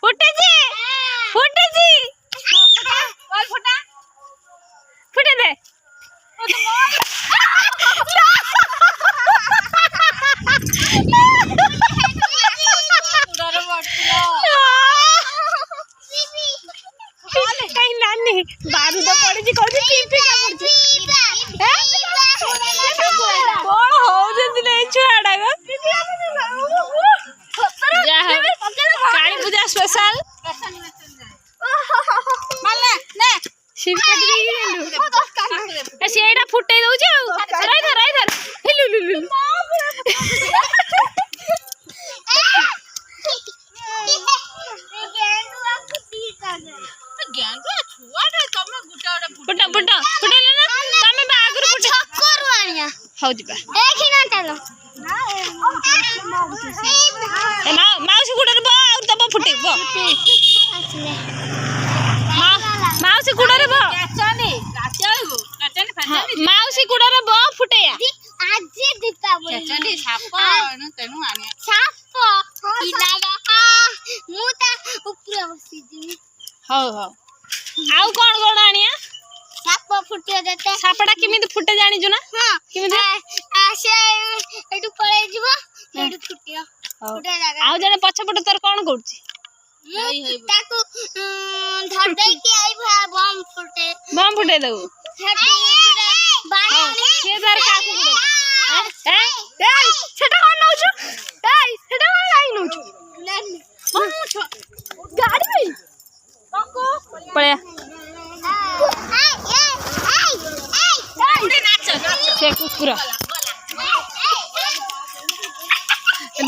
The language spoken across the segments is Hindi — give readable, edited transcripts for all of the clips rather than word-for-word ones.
फुटेजी फुटेजी बोल फुटा फुटे दे कहीं नानी बारूद पड़ी कौन पिंपी का पड़ी कौन हो छुआड़ा काली पूजा स्पेशल सीटा फुटे दौची फुटा फुटा फुटेल ना तमें आगुरी हौ जिबा माउसी गुड़े बो तब फुटे बो माउसी गुड़े बो माउसी गुड़े बो फुटे हौ हौ आउ कौन कौन आनिया साप फुटे देते सापटा किमिति फुटे जानि छु ना हां किमिति आसे एटु पळे जिवो एटु फुटियो फुटे जागा आउ जने पछपट तोर कोन करछि ताकू धर दे के आई बम फुटे दउ से दर का फुटे ए सेटा कोन नउ छु सेटा कोन लाई नउ छु गाड़ी में काको पळे से कुकुर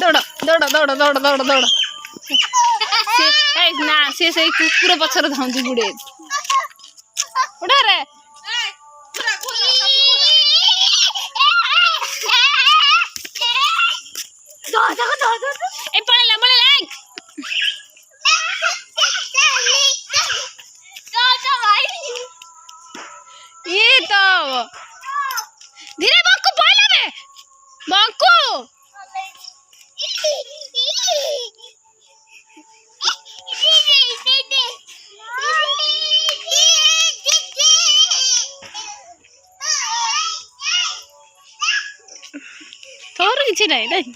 दौड़ दौड़ दौड़ दौड़ दौड़ दौड़ ना से कुकुर पछर धाउंती गुड़े उड़ा रे ए पळेला ये तो धीरे बंकू पहला में बंकू थोड़ा किसी नहीं